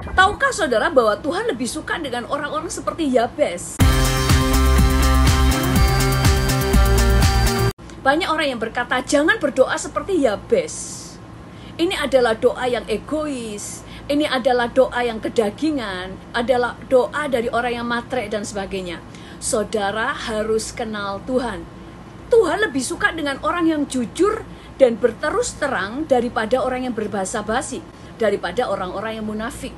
Tahukah saudara bahwa Tuhan lebih suka dengan orang-orang seperti Yabes? Banyak orang yang berkata, jangan berdoa seperti Yabes. Ini adalah doa yang egois, ini adalah doa yang kedagingan, adalah doa dari orang yang matre dan sebagainya. Saudara harus kenal Tuhan. Tuhan lebih suka dengan orang yang jujur dan berterus terang daripada orang yang berbahasa basi, daripada orang-orang yang munafik.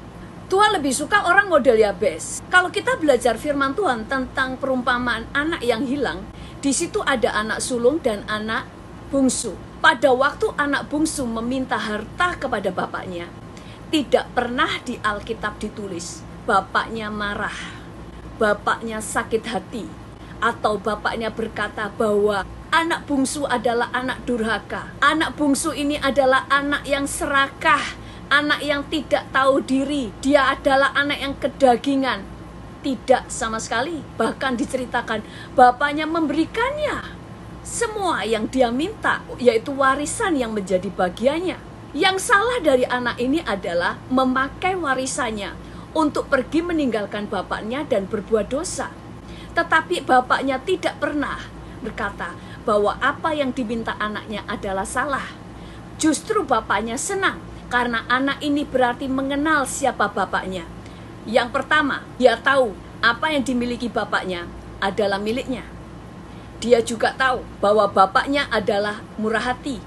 Tuhan lebih suka orang model Yabes. Kalau kita belajar firman Tuhan tentang perumpamaan anak yang hilang, di situ ada anak sulung dan anak bungsu. Pada waktu anak bungsu meminta harta kepada bapaknya, tidak pernah di Alkitab ditulis bapaknya marah, bapaknya sakit hati, atau bapaknya berkata bahwa anak bungsu adalah anak durhaka. Anak bungsu ini adalah anak yang serakah, anak yang tidak tahu diri. Dia adalah anak yang kedagingan. Tidak sama sekali. Bahkan diceritakan bapaknya memberikannya semua yang dia minta, yaitu warisan yang menjadi bagiannya. Yang salah dari anak ini adalah memakai warisannya untuk pergi meninggalkan bapaknya dan berbuat dosa. Tetapi bapaknya tidak pernah berkata bahwa apa yang diminta anaknya adalah salah. Justru bapaknya senang karena anak ini berarti mengenal siapa bapaknya. Yang pertama, dia tahu apa yang dimiliki bapaknya adalah miliknya. Dia juga tahu bahwa bapaknya adalah murah hati.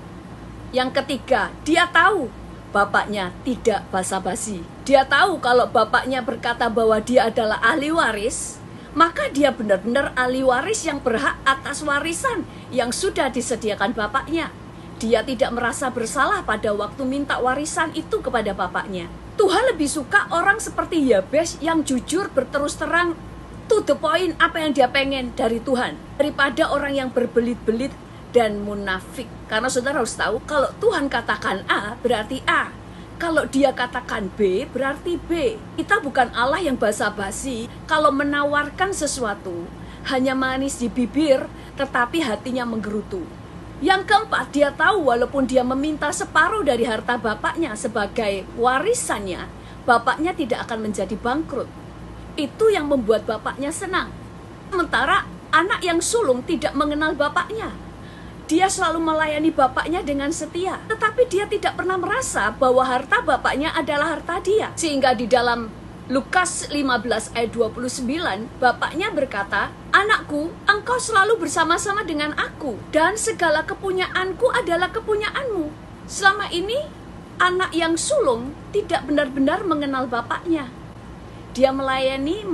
Yang ketiga, dia tahu bapaknya tidak basa-basi. Dia tahu kalau bapaknya berkata bahwa dia adalah ahli waris, maka dia benar-benar ahli waris yang berhak atas warisan yang sudah disediakan bapaknya. Dia tidak merasa bersalah pada waktu minta warisan itu kepada bapaknya. Tuhan lebih suka orang seperti Yabes yang jujur, berterus terang, to the point apa yang dia pengen dari Tuhan, daripada orang yang berbelit-belit dan munafik. Karena saudara harus tahu, kalau Tuhan katakan A, berarti A. Kalau dia katakan B, berarti B. Kita bukan Allah yang basa-basi. Kalau menawarkan sesuatu, hanya manis di bibir, tetapi hatinya menggerutu. Yang keempat, dia tahu walaupun dia meminta separuh dari harta bapaknya sebagai warisannya, bapaknya tidak akan menjadi bangkrut. Itu yang membuat bapaknya senang. Sementara anak yang sulung tidak mengenal bapaknya. Dia selalu melayani bapaknya dengan setia. Tetapi dia tidak pernah merasa bahwa harta bapaknya adalah harta dia. Sehingga di dalam Lukas 15 ayat 29, bapaknya berkata, "Anakku, engkau selalu bersama-sama dengan aku, dan segala kepunyaanku adalah kepunyaanmu." Selama ini, anak yang sulung tidak benar-benar mengenal bapaknya. Dia melayani,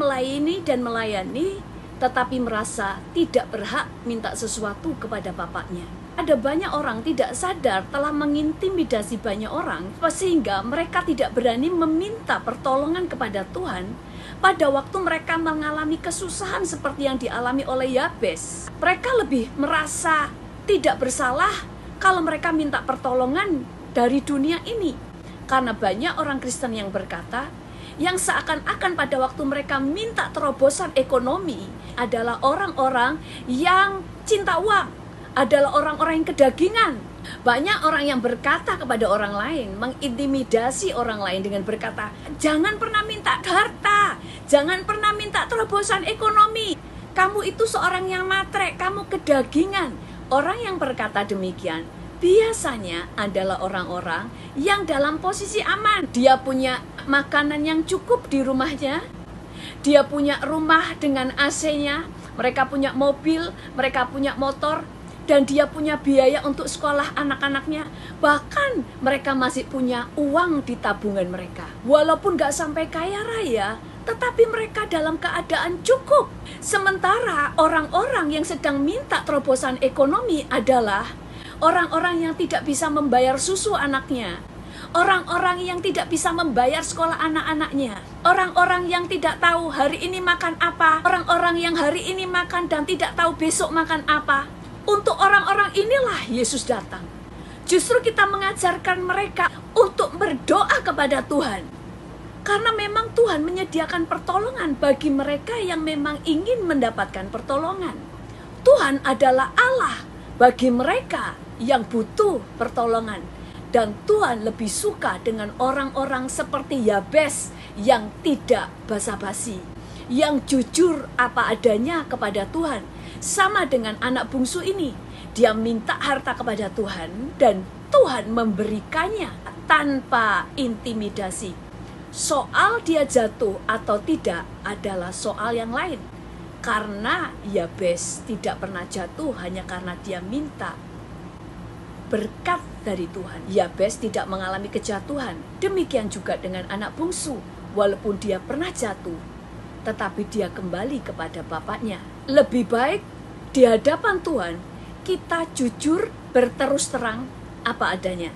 tetapi merasa tidak berhak minta sesuatu kepada bapaknya. Ada banyak orang tidak sadar telah mengintimidasi banyak orang, sehingga mereka tidak berani meminta pertolongan kepada Tuhan pada waktu mereka mengalami kesusahan seperti yang dialami oleh Yabes. Mereka lebih merasa tidak bersalah kalau mereka minta pertolongan dari dunia ini. Karena banyak orang Kristen yang berkata, yang seakan-akan pada waktu mereka minta terobosan ekonomi adalah orang-orang yang cinta uang, adalah orang-orang yang kedagingan. Banyak orang yang berkata kepada orang lain, mengintimidasi orang lain dengan berkata, jangan pernah minta harta, jangan pernah minta terobosan ekonomi, kamu itu seorang yang matre, kamu kedagingan. Orang yang berkata demikian biasanya adalah orang-orang yang dalam posisi aman. Dia punya makanan yang cukup di rumahnya, dia punya rumah dengan AC-nya, mereka punya mobil, mereka punya motor, dan dia punya biaya untuk sekolah anak-anaknya. Bahkan mereka masih punya uang di tabungan mereka. Walaupun gak sampai kaya raya, tetapi mereka dalam keadaan cukup. Sementara orang-orang yang sedang minta terobosan ekonomi adalah orang-orang yang tidak bisa membayar susu anaknya, orang-orang yang tidak bisa membayar sekolah anak-anaknya, orang-orang yang tidak tahu hari ini makan apa, orang-orang yang hari ini makan dan tidak tahu besok makan apa. Untuk orang-orang inilah Yesus datang. Justru kita mengajarkan mereka untuk berdoa kepada Tuhan, karena memang Tuhan menyediakan pertolongan bagi mereka yang memang ingin mendapatkan pertolongan. Tuhan adalah Allah bagi mereka yang butuh pertolongan. Dan Tuhan lebih suka dengan orang-orang seperti Yabes yang tidak basa-basi, yang jujur apa adanya kepada Tuhan. Sama dengan anak bungsu ini, dia minta harta kepada Tuhan dan Tuhan memberikannya tanpa intimidasi. Soal dia jatuh atau tidak adalah soal yang lain. Karena Yabes tidak pernah jatuh hanya karena dia minta berkat dari Tuhan. Yabes tidak mengalami kejatuhan. Demikian juga dengan anak bungsu. Walaupun dia pernah jatuh, tetapi dia kembali kepada bapaknya. Lebih baik di hadapan Tuhan kita jujur berterus terang apa adanya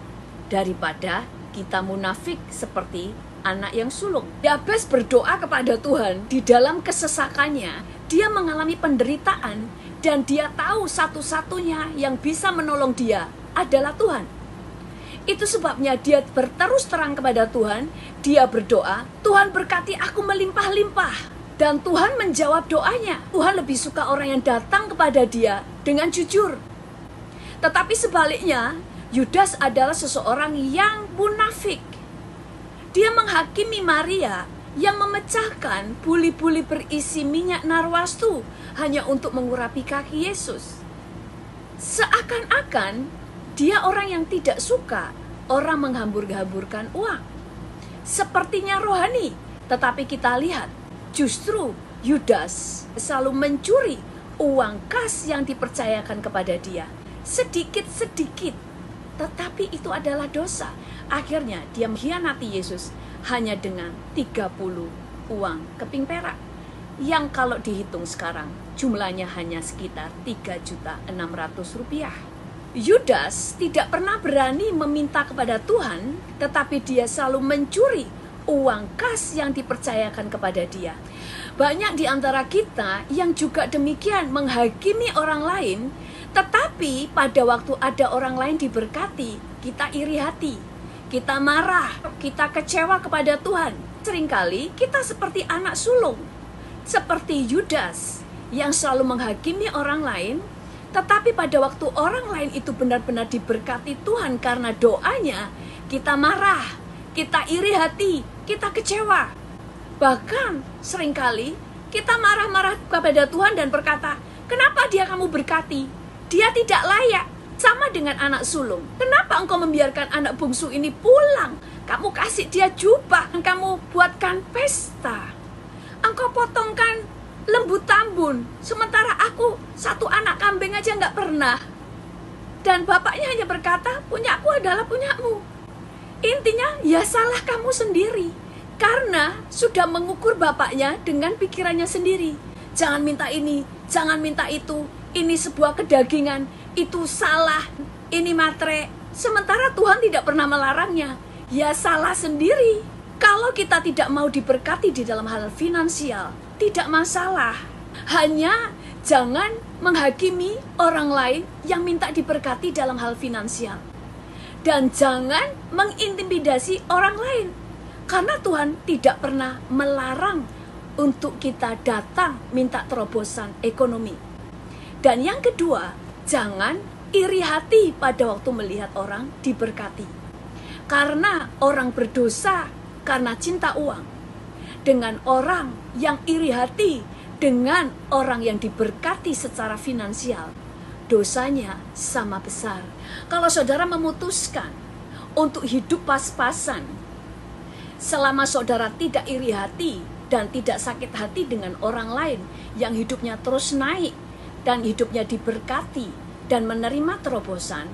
daripada kita munafik seperti anak yang sulung. Yabes berdoa kepada Tuhan di dalam kesesakannya. Dia mengalami penderitaan dan dia tahu satu-satunya yang bisa menolong dia adalah Tuhan. Itu sebabnya dia berterus terang kepada Tuhan. Dia berdoa, Tuhan berkati aku melimpah-limpah. Dan Tuhan menjawab doanya. Tuhan lebih suka orang yang datang kepada dia dengan jujur. Tetapi sebaliknya, Yudas adalah seseorang yang munafik. Dia menghakimi Maria yang memecahkan buli-buli berisi minyak narwastu hanya untuk mengurapi kaki Yesus. Seakan-akan dia orang yang tidak suka orang menghambur-hamburkan uang. Sepertinya rohani, tetapi kita lihat justru Yudas selalu mencuri uang kas yang dipercayakan kepada dia. Sedikit-sedikit, tetapi itu adalah dosa. Akhirnya dia mengkhianati Yesus hanya dengan 30 uang keping perak. Yang kalau dihitung sekarang jumlahnya hanya sekitar 3.600.000 rupiah. Yudas tidak pernah berani meminta kepada Tuhan, tetapi dia selalu mencuri uang kas yang dipercayakan kepada dia. Banyak di antara kita yang juga demikian menghakimi orang lain, tetapi pada waktu ada orang lain diberkati, kita iri hati, kita marah, kita kecewa kepada Tuhan. Seringkali kita seperti anak sulung, seperti Yudas yang selalu menghakimi orang lain, tetapi pada waktu orang lain itu benar-benar diberkati Tuhan karena doanya, kita marah, kita iri hati, kita kecewa. Bahkan seringkali kita marah-marah kepada Tuhan dan berkata, kenapa dia kamu berkati? Dia tidak layak. Sama dengan anak sulung. Kenapa engkau membiarkan anak bungsu ini pulang? Kamu kasih dia jubah, kamu buatkan pesta. Engkau potongkan lembu tambun, sementara aku satu anak kambing aja nggak pernah. Dan bapaknya hanya berkata, punyaku adalah punyamu. Intinya, ya salah kamu sendiri. Karena sudah mengukur bapaknya dengan pikirannya sendiri. Jangan minta ini, jangan minta itu. Ini sebuah kedagingan, itu salah, ini matre. Sementara Tuhan tidak pernah melarangnya. Ya salah sendiri. Kalau kita tidak mau diberkati di dalam hal finansial, tidak masalah. Hanya jangan menghakimi orang lain yang minta diberkati dalam hal finansial. Dan jangan mengintimidasi orang lain. Karena Tuhan tidak pernah melarang untuk kita datang minta terobosan ekonomi. Dan yang kedua, jangan iri hati pada waktu melihat orang diberkati. Karena orang berdosa karena cinta uang. Dengan orang yang iri hati dengan orang yang diberkati secara finansial, dosanya sama besar. Kalau saudara memutuskan untuk hidup pas-pasan, selama saudara tidak iri hati dan tidak sakit hati dengan orang lain yang hidupnya terus naik dan hidupnya diberkati dan menerima terobosan,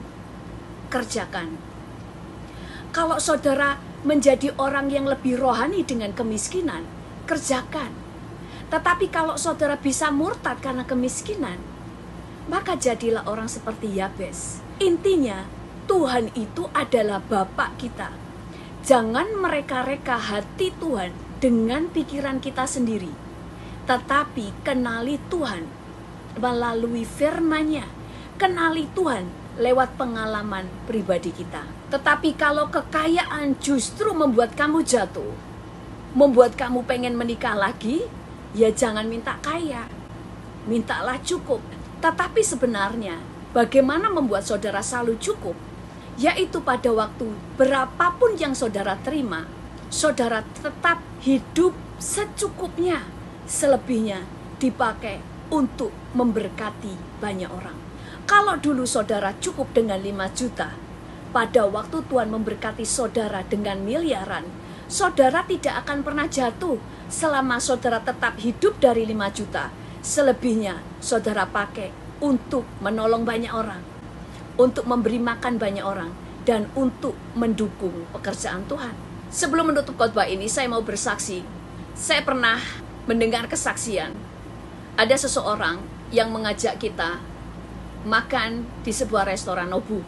kerjakan. Kalau saudara menjadi orang yang lebih rohani dengan kemiskinan, kerjakan. Tetapi kalau saudara bisa murtad karena kemiskinan, maka jadilah orang seperti Yabes. Intinya, Tuhan itu adalah Bapa kita. Jangan mereka-reka hati Tuhan dengan pikiran kita sendiri. Tetapi kenali Tuhan melalui firman-Nya. Kenali Tuhan lewat pengalaman pribadi kita. Tetapi kalau kekayaan justru membuat kamu jatuh, membuat kamu pengen menikah lagi, ya jangan minta kaya. Mintalah cukup. Tetapi sebenarnya bagaimana membuat saudara selalu cukup? Yaitu pada waktu berapapun yang saudara terima, saudara tetap hidup secukupnya, selebihnya dipakai untuk memberkati banyak orang. Kalau dulu saudara cukup dengan 5 juta, pada waktu Tuhan memberkati saudara dengan miliaran, saudara tidak akan pernah jatuh selama saudara tetap hidup dari 5 juta. Selebihnya saudara pakai untuk menolong banyak orang, untuk memberi makan banyak orang, dan untuk mendukung pekerjaan Tuhan. Sebelum menutup khotbah ini, saya mau bersaksi. Saya pernah mendengar kesaksian. Ada seseorang yang mengajak kita makan di sebuah restoran Nobu.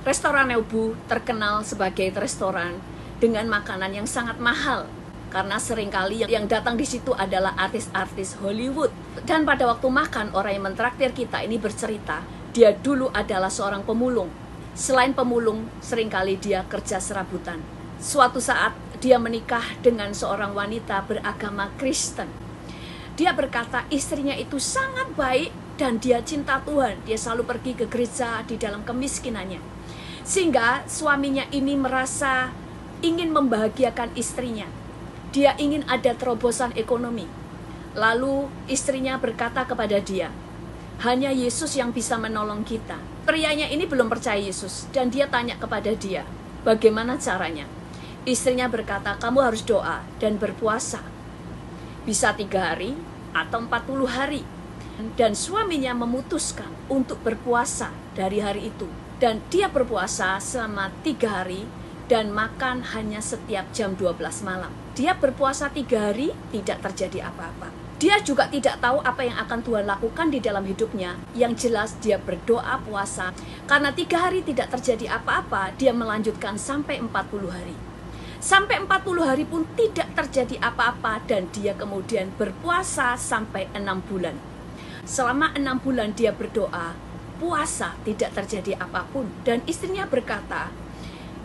Restoran Nobu terkenal sebagai restoran dengan makanan yang sangat mahal, karena seringkali yang datang di situ adalah artis-artis Hollywood. Dan pada waktu makan, orang yang mentraktir kita ini bercerita, dia dulu adalah seorang pemulung. Selain pemulung, seringkali dia kerja serabutan. Suatu saat dia menikah dengan seorang wanita beragama Kristen. Dia berkata istrinya itu sangat baik dan dia cinta Tuhan. Dia selalu pergi ke gereja di dalam kemiskinannya. Sehingga suaminya ini merasa ingin membahagiakan istrinya. Dia ingin ada terobosan ekonomi. Lalu istrinya berkata kepada dia, hanya Yesus yang bisa menolong kita. Prianya ini belum percaya Yesus dan dia tanya kepada dia, bagaimana caranya? Istrinya berkata, kamu harus doa dan berpuasa. Bisa 3 hari atau 40 hari. Dan suaminya memutuskan untuk berpuasa dari hari itu. Dan dia berpuasa selama 3 hari dan makan hanya setiap jam 12 malam. Dia berpuasa 3 hari, tidak terjadi apa-apa. Dia juga tidak tahu apa yang akan Tuhan lakukan di dalam hidupnya. Yang jelas dia berdoa puasa. Karena 3 hari tidak terjadi apa-apa, dia melanjutkan sampai 40 hari. Sampai 40 hari pun tidak terjadi apa-apa dan dia kemudian berpuasa sampai 6 bulan. Selama 6 bulan dia berdoa, puasa, tidak terjadi apapun. Dan istrinya berkata,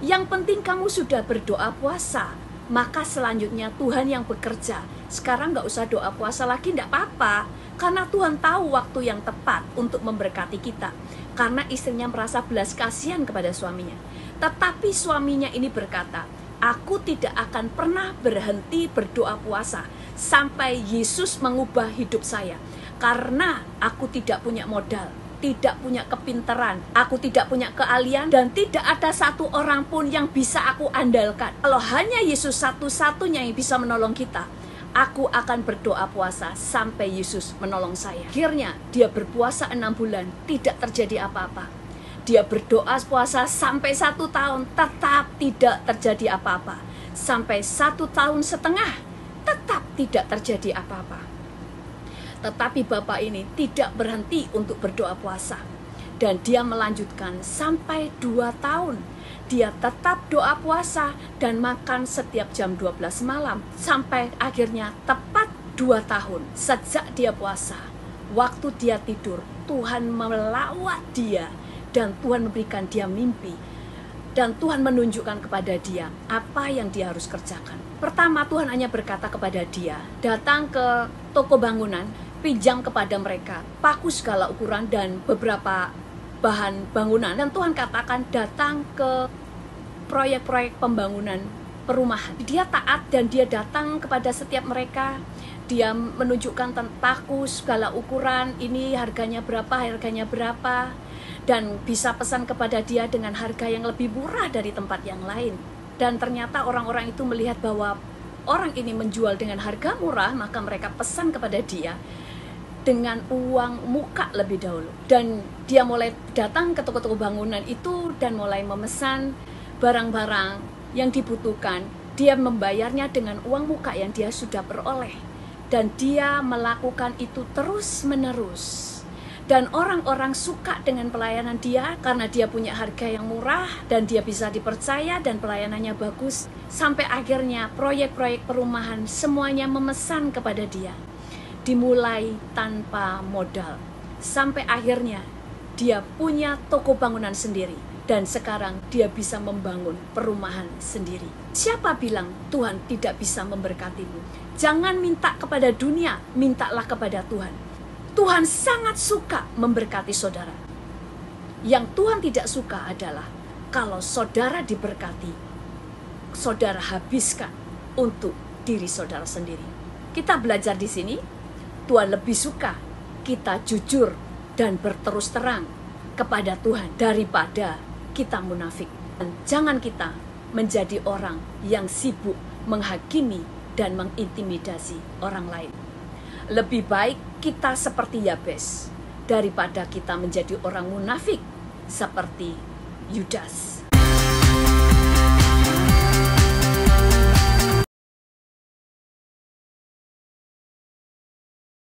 yang penting kamu sudah berdoa puasa, maka selanjutnya Tuhan yang bekerja. Sekarang gak usah doa puasa lagi, gak apa-apa. Karena Tuhan tahu waktu yang tepat untuk memberkati kita. Karena istrinya merasa belas kasihan kepada suaminya. Tetapi suaminya ini berkata, aku tidak akan pernah berhenti berdoa puasa sampai Yesus mengubah hidup saya. Karena aku tidak punya modal, tidak punya kepintaran, aku tidak punya keahlian, dan tidak ada satu orang pun yang bisa aku andalkan. Kalau hanya Yesus satu-satunya yang bisa menolong kita, aku akan berdoa puasa sampai Yesus menolong saya. Akhirnya dia berpuasa 6 bulan, tidak terjadi apa-apa. Dia berdoa puasa sampai 1 tahun, tetap tidak terjadi apa-apa. Sampai 1 tahun setengah, tetap tidak terjadi apa-apa. Tetapi bapak ini tidak berhenti untuk berdoa puasa. Dan dia melanjutkan sampai 2 tahun. Dia tetap doa puasa dan makan setiap jam 12 malam. Sampai akhirnya tepat 2 tahun sejak dia puasa. Waktu dia tidur, Tuhan melawat dia. Dan Tuhan memberikan dia mimpi. Dan Tuhan menunjukkan kepada dia apa yang dia harus kerjakan. Pertama, Tuhan hanya berkata kepada dia, datang ke toko bangunan, pinjam kepada mereka paku segala ukuran dan beberapa bahan bangunan. Dan Tuhan katakan datang ke proyek-proyek pembangunan perumahan. Dia taat dan dia datang kepada setiap mereka. Dia menunjukkan paku segala ukuran, ini harganya berapa, dan bisa pesan kepada dia dengan harga yang lebih murah dari tempat yang lain. Dan ternyata orang-orang itu melihat bahwa orang ini menjual dengan harga murah, maka mereka pesan kepada dia dengan uang muka lebih dahulu. Dan dia mulai datang ke toko-toko bangunan itu dan mulai memesan barang-barang yang dibutuhkan. Dia membayarnya dengan uang muka yang dia sudah peroleh. Dan dia melakukan itu terus-menerus. Dan orang-orang suka dengan pelayanan dia karena dia punya harga yang murah dan dia bisa dipercaya dan pelayanannya bagus. Sampai akhirnya proyek-proyek perumahan semuanya memesan kepada dia. Dimulai tanpa modal. Sampai akhirnya dia punya toko bangunan sendiri. Dan sekarang dia bisa membangun perumahan sendiri. Siapa bilang Tuhan tidak bisa memberkatimu? Jangan minta kepada dunia, mintalah kepada Tuhan. Tuhan sangat suka memberkati saudara. Yang Tuhan tidak suka adalah kalau saudara diberkati, saudara habiskan untuk diri saudara sendiri. Kita belajar di sini, Tuhan lebih suka kita jujur dan berterus terang kepada Tuhan daripada kita munafik. Dan jangan kita menjadi orang yang sibuk menghakimi dan mengintimidasi orang lain. Lebih baik kita seperti Yabes daripada kita menjadi orang munafik seperti Yudas.